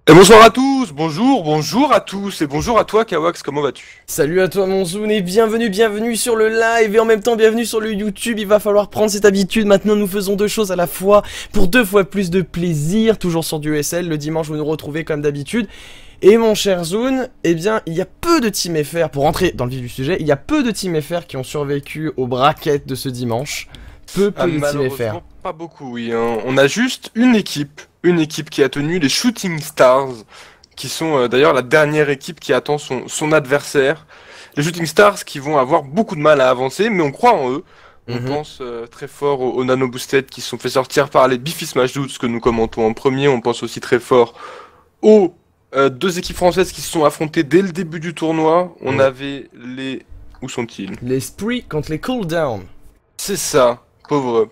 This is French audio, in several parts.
Et bonsoir à tous, bonjour à tous, et bonjour à toi Kawax, comment vas-tu? Salut à toi mon Zoun et bienvenue sur le live et en même temps bienvenue sur le YouTube. Il va falloir prendre cette habitude, maintenant nous faisons deux choses à la fois pour deux fois plus de plaisir, toujours sur du ESL. Le dimanche vous nous retrouvez comme d'habitude. Et mon cher Zoun, eh bien il y a peu de Team FR, pour rentrer dans le vif du sujet, il y a peu de Team FR qui ont survécu aux brackets de ce dimanche. Peu de Team FR. Pas beaucoup, oui, hein. On a juste une équipe qui a tenu, les Shooting Stars, qui sont d'ailleurs la dernière équipe qui attend son adversaire. Les Shooting Stars qui vont avoir beaucoup de mal à avancer, mais on croit en eux. On pense très fort aux Nano Boosted qui se sont fait sortir par les Beefy Smash Dudes que nous commentons en premier. On pense aussi très fort aux deux équipes françaises qui se sont affrontées dès le début du tournoi. On avait les... Où sont-ils? Les Spree contre les Cooldown. C'est ça. Pauvre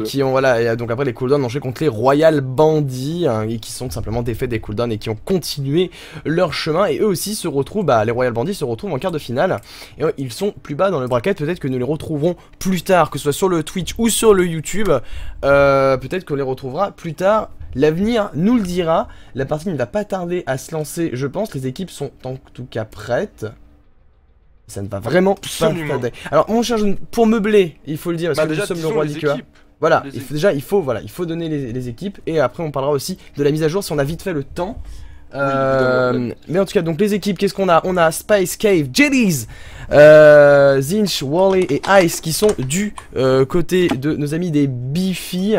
qui ont voilà, et donc après les cooldowns ont joué contre les Royal Bandits hein, et qui sont simplement défaits des cooldowns et qui ont continué leur chemin et eux aussi se retrouvent, les Royal Bandits se retrouvent en quart de finale et ils sont plus bas dans le bracket, peut-être que nous les retrouverons plus tard, que ce soit sur le Twitch ou sur le YouTube, peut-être qu'on les retrouvera plus tard. L'avenir nous le dira, la partie ne va pas tarder à se lancer je pense, les équipes sont en tout cas prêtes. Ça ne va vraiment pas tarder. Alors mon cher, pour meubler, il faut le dire, parce que nous sommes le roi Liqueur. Voilà, il faut donner les équipes, et après on parlera aussi de la mise à jour si on a vite fait le temps. Mais en tout cas, donc les équipes, qu'est-ce qu'on a? On a Spice Cave, Jellies, Zinch, Wally et Ice qui sont du côté de nos amis des Beefy.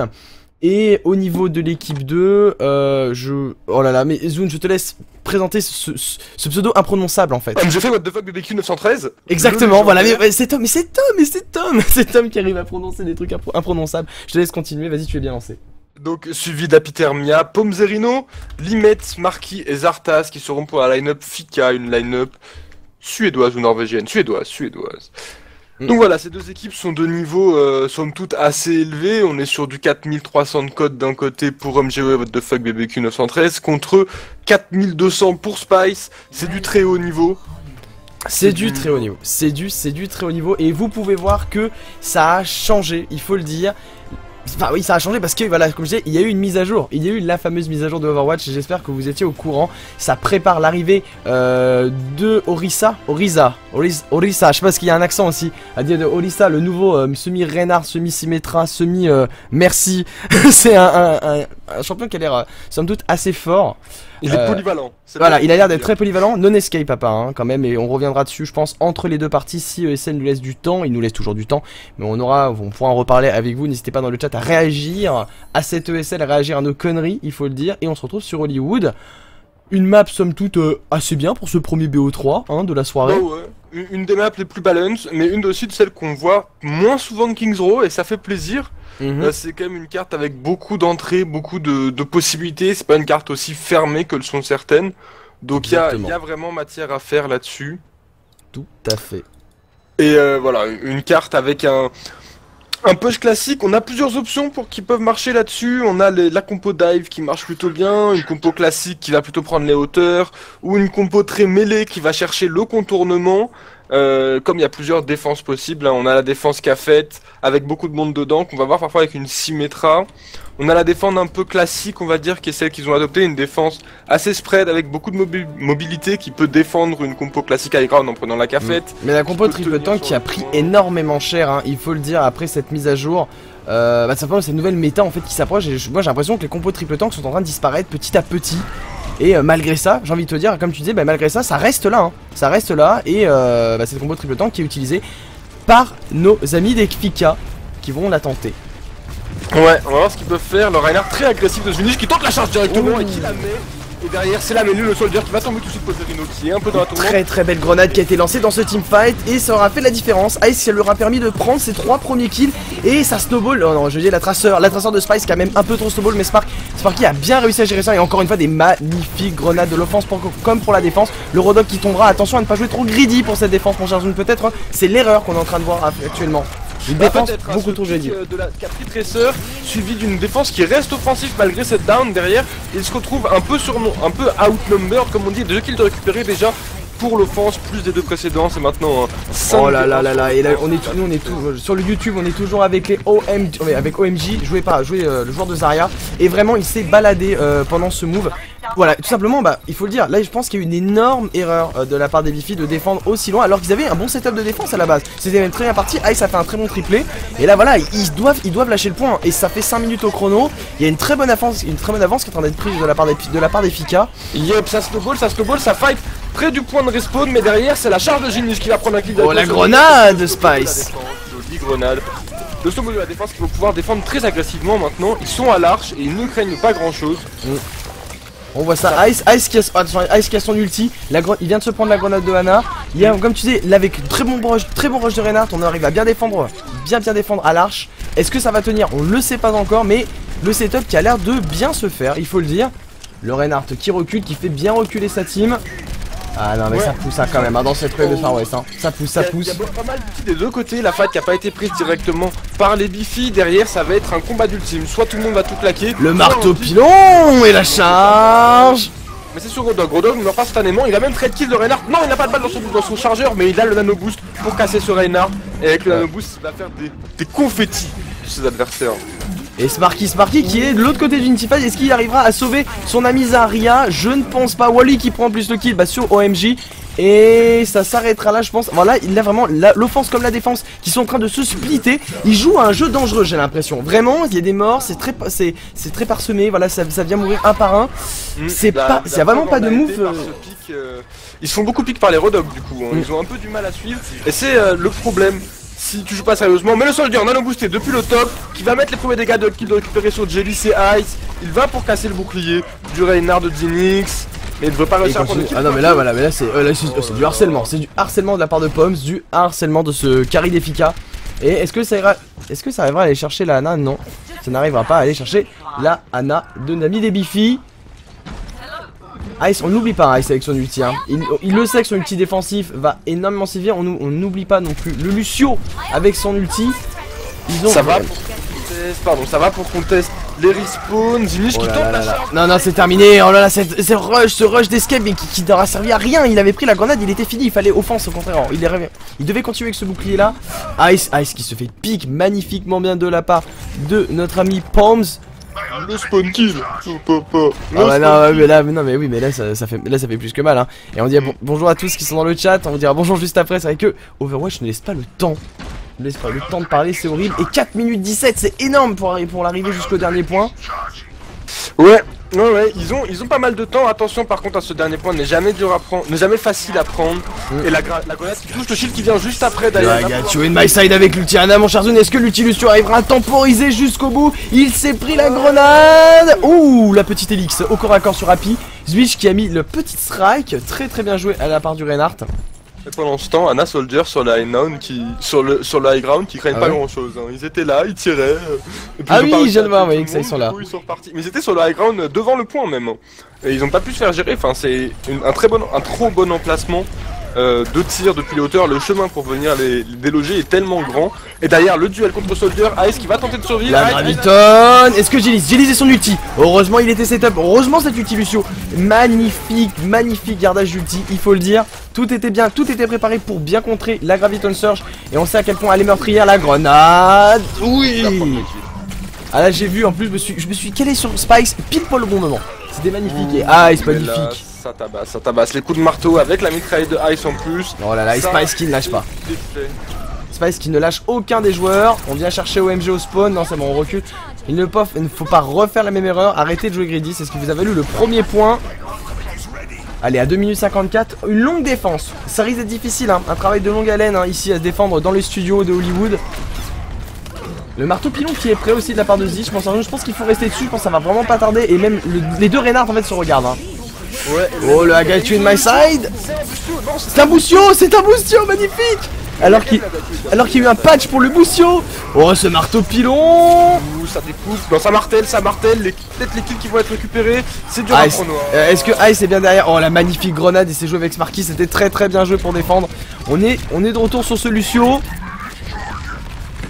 Et au niveau de l'équipe 2, oh là là, mais Zoun, je te laisse présenter ce pseudo imprononçable en fait. Je fais What the fuck de BQ 913. Exactement, voilà, mais c'est Tom qui arrive à prononcer des trucs imprononçables. Je te laisse continuer, vas-y, tu es bien lancé. Donc suivi d'Apitermia, Pomzerino, Limet, Marquis et Zartas qui seront pour la line-up Fika, une line-up suédoise ou norvégienne, suédoise. Donc voilà, ces deux équipes sont de niveau somme toute assez élevé. On est sur du 4300 de code d'un côté pour MGO What the fuck BBQ 913 contre 4200 pour Spice. C'est du très haut niveau. C'est du très haut niveau. C'est du très haut niveau. Et vous pouvez voir que ça a changé, il faut le dire. Enfin oui, ça a changé parce que voilà, comme je disais, il y a eu une mise à jour. Il y a eu la fameuse mise à jour de Overwatch et j'espère que vous étiez au courant. Ça prépare l'arrivée de Orisa, je sais pas, parce qu'il y a un accent aussi à dire de Orisa, le nouveau semi-Reinhardt, semi-Symmetra, semi-Merci. C'est un champion qui a l'air somme toute assez fort. Il est polyvalent. Voilà, il a l'air d'être très polyvalent, non escape à part hein, quand même, et on reviendra dessus je pense entre les deux parties si ESL nous laisse du temps, il nous laisse toujours du temps, mais on pourra en reparler avec vous, n'hésitez pas dans le chat à réagir à cette ESL, à réagir à nos conneries, il faut le dire, et on se retrouve sur Hollywood. Une map somme toute assez bien pour ce premier BO3 hein, de la soirée. Oh ouais. Une des maps les plus balance, mais une aussi de celles qu'on voit moins souvent que Kings Row, et ça fait plaisir. C'est quand même une carte avec beaucoup d'entrées, beaucoup de possibilités. C'est pas une carte aussi fermée que le sont certaines. Donc il y a vraiment matière à faire là-dessus. Tout à fait. Et voilà, une carte avec un push classique. On a plusieurs options qui peuvent marcher là-dessus. On a la compo dive qui marche plutôt bien, une compo classique qui va plutôt prendre les hauteurs, ou une compo très mêlée qui va chercher le contournement. Comme il y a plusieurs défenses possibles, hein, on a la défense cafette avec beaucoup de monde dedans qu'on va voir parfois avec une Symmetra. On a la défense un peu classique, on va dire, qui est celle qu'ils ont adoptée, une défense assez spread avec beaucoup de mobilité qui peut défendre une compo classique high ground en prenant la cafette. Mais la compo triple tank qui a pris énormément cher, hein, il faut le dire, après cette mise à jour. Simplement cette nouvelle méta en fait qui s'approche et moi j'ai l'impression que les compos triple tank sont en train de disparaître petit à petit. Et malgré ça, j'ai envie de te dire, comme tu disais, malgré ça, ça reste là. Hein. Ça reste là. Et cette combo triple tank qui est utilisée par nos amis des Fika qui vont la tenter. Ouais, on va voir ce qu'ils peuvent faire. Le Reinhardt très agressif de Zunich qui tente la charge directement et qui la met. Et derrière, c'est la menu, le soldier qui va tomber tout de suite Pomzerino qui est un peu dans la tourmente. Très belle grenade qui a été lancée dans ce teamfight et ça aura fait la différence. Ice, ça leur a permis de prendre ses 3 premiers kills et ça snowball. Oh non, je dis la traceur de Spice qui a même un peu trop snowball, mais Sparky a bien réussi à gérer ça et encore une fois des magnifiques grenades de l'offense comme pour la défense. Le Rodok qui tombera, attention à ne pas jouer trop greedy pour cette défense, mon cher Zoom, peut-être hein, c'est l'erreur qu'on est en train de voir actuellement. Une défense beaucoup trop greedy. De la Capri Tracer suivi d'une défense qui reste offensive malgré cette down derrière. Il se retrouve un peu outnumbered comme on dit, 2 kills de récupérer déjà. pour l'offense, plus des deux précédents, c'est maintenant 5. Oh là là là là, et là on est sur le YouTube, on est toujours avec les OMG, avec OMG, le joueur de Zarya, et vraiment il s'est baladé pendant ce move. Voilà, tout simplement, bah il faut le dire, là je pense qu'il y a eu une énorme erreur de la part des Bifi de défendre aussi loin, alors qu'ils avaient un bon setup de défense à la base. C'était même très bien parti. Ice a fait un très bon triplé, et là voilà, ils doivent lâcher le point, et ça fait 5 minutes au chrono. Il y a une très bonne avance qui est en train d'être prise de la part des Fika. Yep, ça snowball, ça fight près du point de respawn, mais derrière c'est la charge de Genius qui va prendre un kill. Oh la grenade Spice. Jolie grenade. Le snowball de la défense qui va pouvoir défendre très agressivement maintenant. Ils sont à l'arche et ils ne craignent pas grand chose. On voit ça, Ice qui a son ulti, il vient de se prendre la grenade de Ana. Il y a, comme tu dis, là avec très bon rush de Reinhardt, on arrive à bien défendre à l'arche. Est-ce que ça va tenir? On le sait pas encore, mais le setup qui a l'air de bien se faire, il faut le dire. Le Reinhardt qui recule, qui fait bien reculer sa team. Ah non mais ouais, ça pousse quand même dans cette ruée de Far West, ça pousse. Il y a pas mal d'outils des deux côtés, la fight qui a pas été prise directement par les Bifi, derrière ça va être un combat d'ultime, soit tout le monde va tout claquer. Le marteau pilon et la charge. Mais c'est sur Grodog ne meurt pas instantanément, il a même trade kill de Reinhardt. Non, il n'a pas de balle dans son chargeur, mais il a le nano boost pour casser ce Reinhardt. Et avec le nano boost, il va faire des confettis de ses adversaires. Et Sparky qui est de l'autre côté du Teamfight, est-ce qu'il arrivera à sauver son ami Zarya? Je ne pense pas. Wally qui prend en plus le kill sur OMG. Et ça s'arrêtera là je pense. Voilà, il a vraiment l'offense comme la défense qui sont en train de se splitter. Il joue à un jeu dangereux, j'ai l'impression. Vraiment, il y a des morts, c'est très parsemé. Voilà, ça vient mourir un par un. C'est pas, il y a vraiment pas de move. Ils se font beaucoup pique par les Rodog du coup. Ils ont un peu du mal à suivre. Et c'est le problème. Si tu joues pas sérieusement, mais le soldier nano boosté depuis le top, qui va mettre les premiers dégâts de kill de récupérer sur Jelly, c'est Ice. Il va pour casser le bouclier du Reinhardt de Zinix. Mais il ne veut pas réussir à prendre le kill. Ah non mais là voilà, mais là c'est du harcèlement. C'est du harcèlement de la part de Poms, du harcèlement de ce carry d'Effica. Et est-ce que ça arrivera à aller chercher la Ana? Non, ça n'arrivera pas à aller chercher la Ana de Nami des Bifi. Ice, on n'oublie pas Ice avec son ulti, hein. Il le sait que son ulti défensif va énormément sévir. On n'oublie pas non plus le Lucio avec son ulti. Ça va pour qu'on teste les respawns. Zinich qui tombe la charge. Non, c'est terminé. Oh là là, ce rush d'escape qui n'aura servi à rien. Il avait pris la grenade, il était fini. Il fallait offense au contraire. Il devait continuer avec ce bouclier là. Ice qui se fait pique magnifiquement bien de la part de notre ami Poms. Le spawn kill. Mais là ça fait plus que mal, hein. Et on dit bonjour à tous qui sont dans le chat. On vous dira bonjour juste après. C'est vrai que Overwatch ne laisse pas le temps. Ne laisse pas le temps de parler, c'est horrible. Et 4 minutes 17, c'est énorme pour l'arrivée jusqu'au dernier point. Ouais, ils ont pas mal de temps. Attention par contre à ce dernier point, n'est jamais dur à prendre, n'est jamais facile à prendre. Et la grenade qui touche le shield qui vient juste après d'ailleurs. Tu es in my side avec l'ulti Ana, mon cher Zone. Est-ce que l'ulti Lucio arrivera à temporiser jusqu'au bout? Il s'est pris la grenade. Ouh, la petite Elix au corps à corps sur Happy. Zwitch qui a mis le petit strike, très bien joué à la part du Reinhardt. Et pendant ce temps, Ana Soldier sur la sur le high ground qui craignent pas grand chose. Hein. Ils étaient là, ils tiraient. Ah oui, je viens de voir, oui, que ça ils sont là. Ils sont repartis. Mais ils étaient sur le high ground devant le point même. Et ils ont pas pu se faire gérer. Enfin, c'est un trop bon emplacement de tir depuis les hauteurs. Le chemin pour venir les déloger est tellement grand. Et derrière, le duel contre Soldier, Ice qui va tenter de survivre. La Graviton. Est-ce que Jelly et son ulti? Heureusement, il était setup. Heureusement, cet ulti Lucio. Magnifique gardage d'ulti, il faut le dire. Tout était bien, tout était préparé pour bien contrer la Graviton Surge. Et on sait à quel point elle est meurtrière, la grenade. Oui. Ah là j'ai vu, en plus je me suis calé sur Spice pile pour le bon moment. C'était magnifique. Et Ice magnifique. Là, ça tabasse les coups de marteau avec la mitraille de Ice en plus. Oh là là, Spice qui ne lâche pas. Spice qui ne lâche aucun des joueurs. On vient chercher OMG au spawn. Non c'est bon, on recule. Il ne faut pas refaire la même erreur. Arrêtez de jouer greedy, c'est ce qui vous a valu le premier point. Allez, à 2 minutes 54, une longue défense. Ça risque d'être difficile, hein. Un travail de longue haleine, hein, ici à se défendre dans les studios de Hollywood. Le marteau pilon qui est prêt aussi de la part de Z. Je pense qu'il faut rester dessus, je pense que ça va vraiment pas tarder. Et même les deux Reinhardt en fait se regardent, hein. Ouais, oh le I got you in my side. C'est un Boustio, magnifique. Alors qu'il y a eu un patch pour le Boustio. Oh ce marteau pilon. Ça découpe, non ça martèle, peut-être les kills qui vont être récupérés. C'est dur à prendre. Est-ce que Ice est bien derrière? Oh la magnifique grenade, et c'est joué avec Sparky, c'était très bien joué pour défendre. On est de retour sur ce Lucio.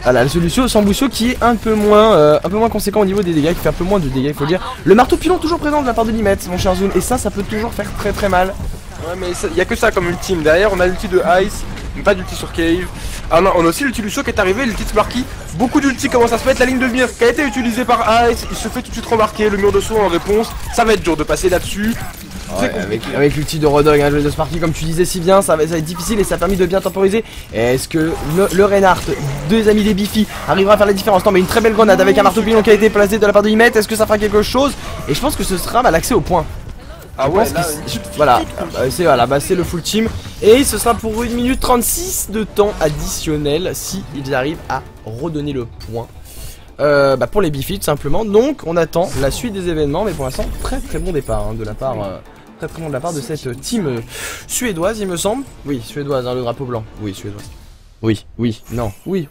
Voilà, ce Lucio sans Boustio qui est un peu moins conséquent au niveau des dégâts, qui fait un peu moins de dégâts, il faut le dire. Le marteau pilon toujours présent de la part de Limet, mon cher Zoom, et ça peut toujours faire très mal. Ouais, mais il y a que ça comme ultime. Derrière, on a l'ulti de Ice, mais pas d'ulti sur Cave. Ah non, on a aussi l'ulti Lucio qui est arrivé, l'ulti de Sparky. Beaucoup d'ulti commencent à se mettre. La ligne de mire qui a été utilisée par Ice, il se fait tout de suite remarquer. Le mur de saut en réponse, ça va être dur de passer là-dessus. Ouais, avec l'ulti de Rodog, hein, de Sparky, comme tu disais si bien, ça va être difficile et ça a permis de bien temporiser. Est-ce que le Reinhardt, deux amis des Bifi, arrivera à faire la différence? Non, mais une très belle grenade avec un marteau pilon qui a été placé de la part de Imet. Est-ce que ça fera quelque chose? Et je pense que ce sera l'accès au point. Ah ouais, là, voilà, c'est le full team. Et ce sera pour 1 minute 36 de temps additionnel si ils arrivent à redonner le point. Pour les Bifi tout simplement. Donc on attend la suite des événements. Mais pour l'instant, très très bon départ hein, de la part très très bon de la part de cette team suédoise, il me semble. Oui, suédoise, hein, le drapeau blanc. Oui, suédoise. Oui, non, oui.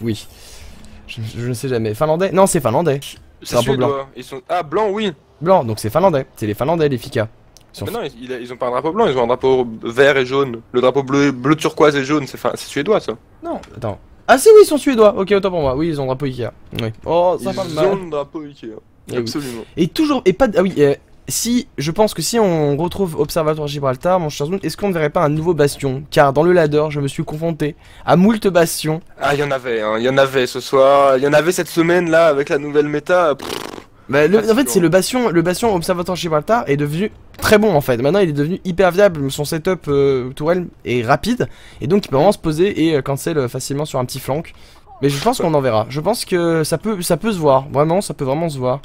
Je ne sais jamais. Finlandais? Non, c'est finlandais. C'est suédois. Blanc. Ils sont... Ah, blanc, oui. Blanc, donc c'est finlandais. C'est les finlandais, les Fika. Mais non, ils ont pas un drapeau blanc, ils ont un drapeau vert et jaune. Le drapeau bleu turquoise et jaune, c'est suédois ça. Non, attends. Ah si, oui, ils sont suédois. Ok, autant pour moi. Oui, ils ont un drapeau Ikea. Oui. Oh, ça parle mal. Ils ont un drapeau Ikea. Absolument. Oui. Et toujours, et pas. Ah oui, si, je pense que si on retrouve Observatoire Gibraltar, mon cher Zoom, est-ce qu'on ne verrait pas un nouveau bastion? Car dans le ladder, je me suis confronté à moult bastions. Ah, il y en avait ce soir. Il y en avait cette semaine là avec la nouvelle méta. Bah, en fait, c'est le bastion Observatoire Gibraltar est devenu très bon en fait. Maintenant, il est devenu hyper viable. Son setup tourelle est rapide et donc il peut vraiment se poser et cancel facilement sur un petit flank. Mais je pense qu'on en verra. Je pense que ça peut se voir. Vraiment, ça peut vraiment se voir.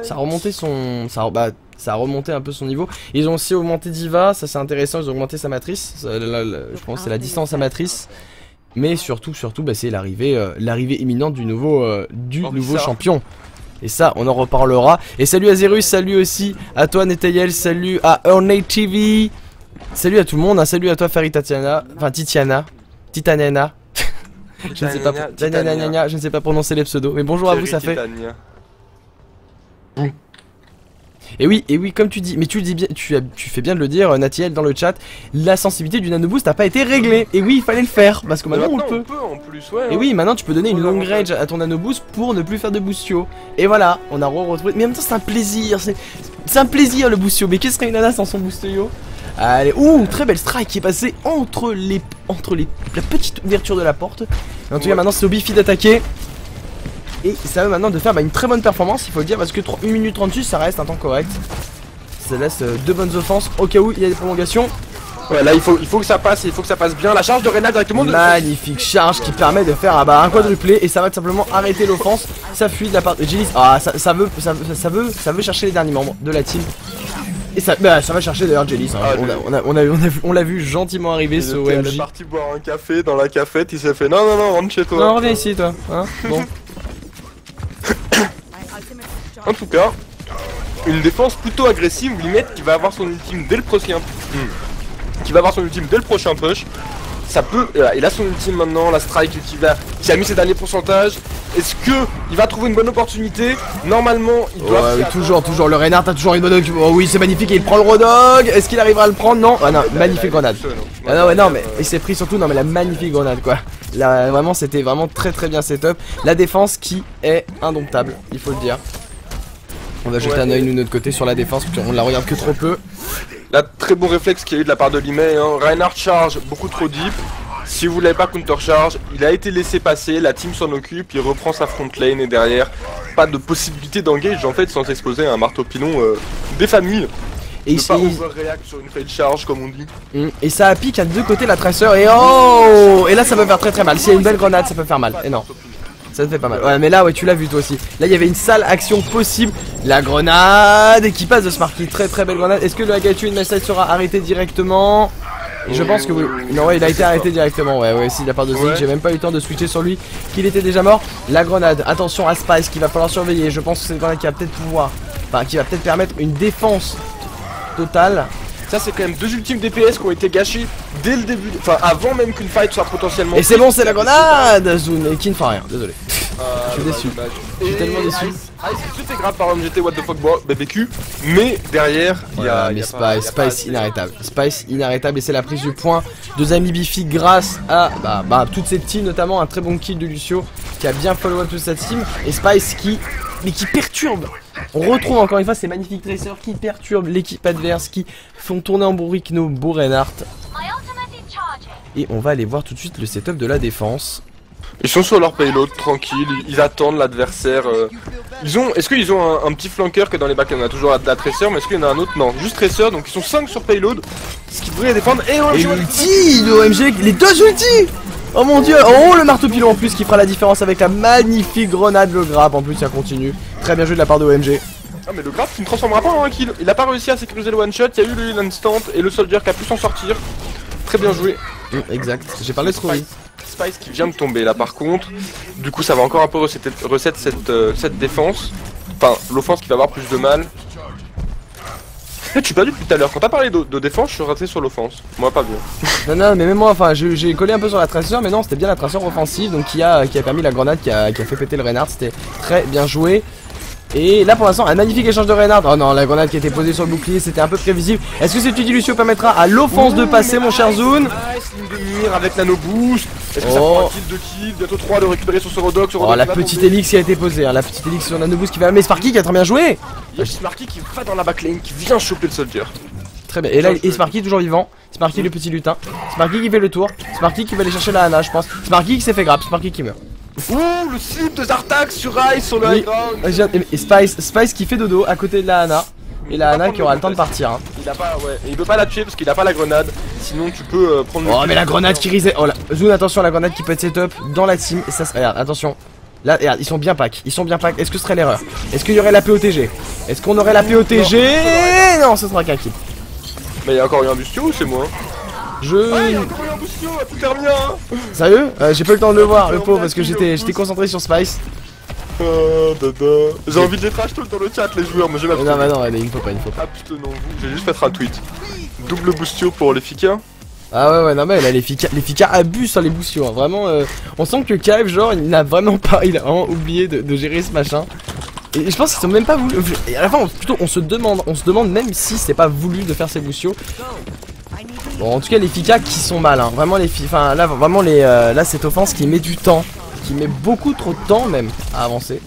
Ça a remonté ça a remonté un peu son niveau. Ils ont aussi augmenté Diva, ça c'est intéressant. Ils ont augmenté sa matrice. Je pense que c'est la distance à matrice. Mais surtout, c'est l'arrivée imminente du nouveau champion. Et ça, on en reparlera. Et salut à Zerus, salut aussi à toi Netayel, salut à Earnate TV. Salut à tout le monde, hein, salut à toi Fairy Tatiana, enfin Titanena. Je ne sais pas prononcer les pseudos. Mais bonjour à vous, ça fait. Et oui, comme tu dis, mais tu le dis bien, tu fais bien de le dire, Natiel dans le chat, la sensibilité du nano boost n'a pas été réglée. Et oui, il fallait le faire, parce que maintenant on le peut. En plus, ouais, et oui, maintenant tu peux donner une long range à ton nano boost pour ne plus faire de boostio. Et voilà, on a retrouvé. Mais en même temps, c'est un plaisir, c'est un plaisir le boostio. Mais qu'est-ce qu'une nana sans son boostio? Allez, ouh, très belle strike qui est passée entre la petite ouverture de la porte. Et en tout cas, maintenant c'est au Bifi d'attaquer. Et ça va maintenant de faire une très bonne performance, il faut le dire, parce que 1 minute 36 ça reste un temps correct. Ça laisse deux bonnes offenses au cas où il y a des prolongations. Ouais, là il faut que ça passe, bien. La charge de Rena directement. Magnifique charge qui permet de faire un quadruplé et ça va tout simplement arrêter l'offense. Ça fuit de la part de Jellis. Ah, ça veut chercher les derniers membres de la team. Et ça va chercher d'ailleurs Jellis. Hein. On l'a vu gentiment arriver ce OMJ. Il est parti boire un café dans la cafette, il s'est fait non, rentre chez toi. Non, reviens ici toi. Hein bon. En tout cas, une défense plutôt agressive, Limette qui va avoir son ultime dès le prochain. Push. Ça peut. Il a son ultime maintenant, la strike qui a mis ses derniers pourcentages. Est-ce que il va trouver une bonne opportunité? Normalement, il doit. Ouais, toujours. Le Reinhardt a toujours une bonne. Oh oui, c'est magnifique. Et il prend le Rodog. Est-ce qu'il arrivera à le prendre? Non. Ah non, magnifique grenade. Non, mais il s'est pris surtout. Non, mais la magnifique grenade quoi. Là, vraiment, c'était vraiment très très bien setup. La défense qui est indomptable, il faut le dire. On va jeter un oeil nous de notre côté sur la défense, on la regarde que trop peu. Là, très bon réflexe qu'il y a eu de la part de Limay. Hein. Reinhardt charge beaucoup trop deep. Si vous l'avez pas counter charge, il a été laissé passer, la team s'en occupe, il reprend sa front lane et derrière, pas de possibilité d'engage en fait sans exposer un marteau pilon des familles. Et pas overreact sur une fail charge comme on dit. Et ça applique à deux côtés la tracer et oh. Et là ça peut faire très très mal. S'il y a une belle grenade ça peut faire mal. Et non. Ça te fait pas mal. Ouais mais là ouais tu l'as vu toi aussi. Là il y avait une sale action possible. La grenade qui passe de Sparky. Très très belle grenade. Est-ce que le Hagachu message sera arrêté directement? Et je pense que oui. Non ouais il a été arrêté directement. Ouais si de la part de Zig. J'ai même pas eu le temps de switcher sur lui qu'il était déjà mort. La grenade. Attention à Spice qu'il va falloir surveiller. Je pense que c'est une grenade qui va peut-être pouvoir. Enfin qui va peut-être permettre une défense totale. Ça c'est quand même deux ultimes DPS qui ont été gâchés dès le début, enfin avant même qu'une fight soit potentiellement. Et c'est bon, c'est la grenade Zune et qui ne fera rien, désolé. Je suis déçu. Je suis tellement déçu. Tout est grave par exemple j'étais what the fuck BBQ, mais derrière il y a. Mais Spice inarrêtable. Spice inarrêtable et c'est la prise du point. Deux amis Bifi grâce à toute cette team, notamment un très bon kill de Lucio qui a bien follow up toute cette team. Et Spice qui perturbe On retrouve encore une fois ces magnifiques tracers qui perturbent l'équipe adverse, qui font tourner en bourrique nos beaux Reinhardt. Et on va aller voir tout de suite le setup de la défense. Ils sont sur leur payload, tranquille, ils attendent l'adversaire. Est-ce qu'ils ont un petit flanqueur que dans les bacs on a toujours la Tracer, mais est-ce qu'il y en a un autre? Non, juste Tracer, donc ils sont 5 sur payload, ce qui devrait les défendre. Et l'ulti de OMG, les deux ultis. Oh mon dieu, oh le marteau pilon en plus qui fera la différence avec la magnifique grenade, le grab en plus ça continue. Très bien joué de la part de OMG. Ah mais le grab qui ne transformera pas en un kill, il a pas réussi à sécuriser le one shot, il y a eu l'instant et le soldier qui a pu s'en sortir. Très bien joué. Exact, j'ai parlé trop vite. Spice qui vient de tomber là par contre, du coup ça va encore un peu reset cette défense, enfin l'offense qui va avoir plus de mal. Je suis perdu depuis tout à l'heure, quand t'as parlé de défense je suis raté sur l'offense, moi pas bien. Non mais même moi enfin j'ai collé un peu sur la tracer mais non c'était bien la tracer offensive donc qui a permis la grenade qui a fait péter le Reinhardt, c'était très bien joué. Et là pour l'instant un magnifique échange de Reinhardt. Oh non la grenade qui a été posée sur le bouclier c'était un peu prévisible. Est-ce que cette utilité Lucio permettra à l'offense de passer mon cher Zune? Nice, ligne de mire avec nano boost. Est-ce que ça prend un kill, 2 kills, bientôt 3 de récupérer sur ce Rodok. Oh la petite Elix qui a été posée, hein, la petite Elix sur nano boost qui va... Mais Sparky qui a très bien joué. Sparky qui va dans la backlane, qui vient choper le soldier. Très bien, et là Sparky toujours vivant. Sparky le petit lutin. Sparky qui fait le tour. Sparky qui va aller chercher la Hana je pense. Sparky qui s'est fait grab, Sparky qui meurt. Ouh, le slip de Zartak sur Ice sur le high ground. Et Spice qui fait dodo à côté de la Hana. Et la Hana qui aura le temps de partir. Hein. Il peut pas la tuer parce qu'il a pas la grenade. Sinon tu peux prendre. Oh mais la grenade qui reset. Oh là, Zune attention la grenade qui peut être setup dans la team. Et ça regarde, attention. Là, regarde, ils sont bien pack. Est-ce que ce serait l'erreur? Est-ce qu'il y aurait la POTG? Est-ce qu'on aurait la POTG? Non, ce sera qu'un kill. Mais il y a encore eu un bustio ou c'est moi? Ah, il y a encore eu un bustio, tout termine bien. Sérieux? J'ai pas eu le temps de le voir, le pauvre, parce que j'étais concentré sur Spice. J'ai envie de les trash tout dans le chat les joueurs, mais j'ai pas. Non, bah non, allez, il ne faut pas. Ah putain, non, j'ai juste fait un tweet. Double bustio pour les Fika. Ah ouais, non, mais là, les Fika abusent sur les boustios. Hein. Vraiment, on sent que Kaev, genre, il a vraiment oublié de gérer ce machin. Et je pense qu'ils sont même pas voulu. Et à la fin, on se demande même si c'est pas voulu de faire ces boustios. Bon, en tout cas, les Fika qui sont mal. Hein. Vraiment, enfin, là, vraiment, là, cette offense qui met du temps. Qui met beaucoup trop de temps, même, à avancer.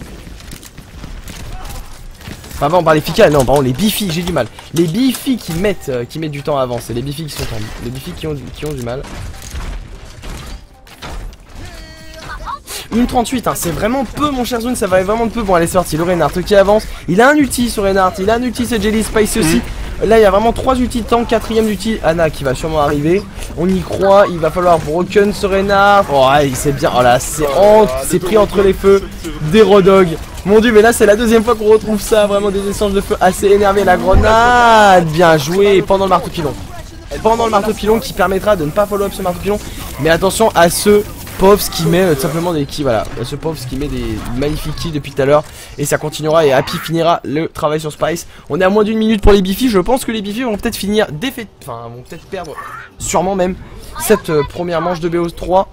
Enfin bon, par les Fika, non, pardon, les Bifi, j'ai du mal. Les Bifi qui mettent du temps à avancer, les Bifi qui sont tendus, les Bifi qui ont du mal. Une 38, hein, c'est vraiment peu mon cher Zune, ça va vraiment peu. Bon allez c'est parti, le Reinhardt qui avance. Il a un ulti sur Reinhardt, il a un ulti c'est Jelly Spice aussi. Là il y a vraiment 3 ultis de tank, 4ème ulti, Hana qui va sûrement arriver. On y croit, il va falloir broken ce Reinhardt. Oh il sait bien, oh là c'est pris entre les feux des Rodog. Mon dieu mais là c'est la deuxième fois qu'on retrouve ça, vraiment des échanges de feu assez énervés. La grenade, bien joué pendant le marteau pilon. Pendant le marteau pilon qui permettra de ne pas follow up ce marteau pilon. Mais attention à ce Povs qui met tout simplement des kills, voilà, ce Povs qui met des magnifiques kills depuis tout à l'heure. Et ça continuera et Happy finira le travail sur Spice. On est à moins d'une minute pour les Bifi, je pense que les Bifi vont peut-être finir enfin vont peut-être perdre, sûrement même, cette première manche de BO3.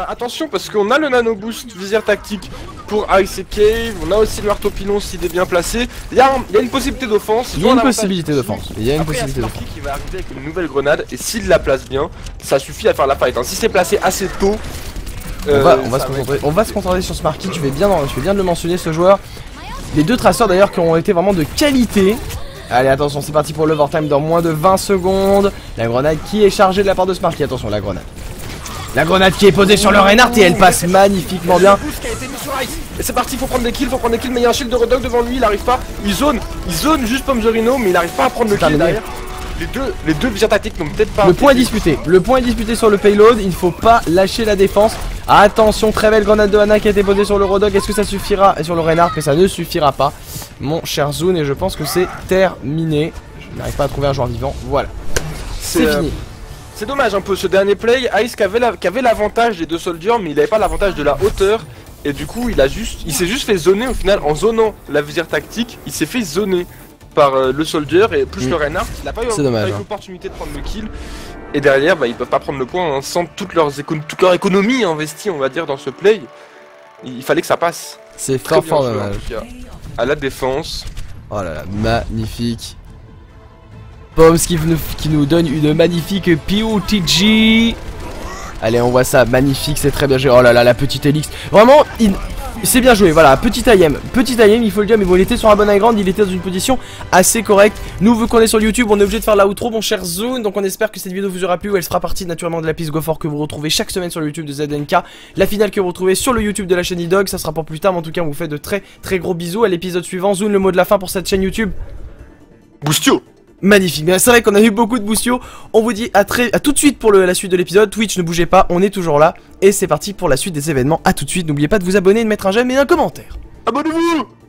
Attention parce qu'on a le nano boost visière tactique pour Ice et Cave, on a aussi le marteau pilon s'il est bien placé. Il y a une possibilité d'offense. Il y a une possibilité d'offense. Il y a une possibilité d'offense. Qui va arriver avec une nouvelle grenade et s'il la place bien, ça suffit à faire la fight. Hein. Si c'est placé assez tôt. On va se concentrer sur Sparky, tu fais bien de le mentionner ce joueur. Les deux traceurs d'ailleurs qui ont été vraiment de qualité. Allez attention c'est parti pour l'overtime dans moins de 20 secondes. La grenade qui est chargée de la part de Sparky, attention la grenade. La grenade qui est posée sur le Reinhardt et elle passe magnifiquement bien. Et c'est parti, faut prendre des kills, mais il y a un shield de Rodog devant lui, il arrive pas. Il zone juste Pomzerino mais il arrive pas à prendre le kill derrière. Les deux visières tactiques n'ont peut-être pas. Le point est disputé sur le payload, il ne faut pas lâcher la défense. Attention, très belle grenade de Hana qui a été posée sur le Rodog. Est-ce que ça suffira sur le Reinhardt? Mais ça ne suffira pas, mon cher Zune, et je pense que c'est terminé. Je n'arrive pas à trouver un joueur vivant, voilà. C'est fini. C'est dommage un peu ce dernier play, Ice qui avait l'avantage des deux soldiers, mais il n'avait pas l'avantage de la hauteur. Et du coup, il s'est juste fait zoner au final, en zonant la visière tactique, il s'est fait zoner par le soldier et plus le Reinhardt. Il n'a pas eu l'opportunité de prendre le kill. Et derrière, ils peuvent pas prendre le point hein, sans toute leur économie investie, on va dire, dans ce play. Il fallait que ça passe. C'est fort dommage. À la défense. Oh là là, magnifique. Poms qui nous donne une magnifique POTG. Allez, on voit ça, magnifique, c'est très bien joué. Oh là là, la petite Elix. Vraiment, C'est bien joué, voilà, petit IM, il faut le dire, mais bon, il était sur un bon high ground, il était dans une position assez correcte. Nous, vu qu'on est sur YouTube, on est obligé de faire la outro, mon cher Zone, donc on espère que cette vidéo vous aura plu, elle fera partie naturellement de la piste GoFort que vous retrouvez chaque semaine sur le YouTube de ZNK, la finale que vous retrouvez sur le YouTube de la chaîne iDog, ça sera pour plus tard, mais en tout cas, on vous fait de très très gros bisous. À l'épisode suivant, Zone, le mot de la fin pour cette chaîne YouTube. Boostio. Magnifique, mais c'est vrai qu'on a eu beaucoup de boostio. On vous dit à tout de suite pour la suite de l'épisode. Twitch, ne bougez pas, on est toujours là. Et c'est parti pour la suite des événements. À tout de suite, n'oubliez pas de vous abonner, de mettre un j'aime et un commentaire. Abonnez-vous.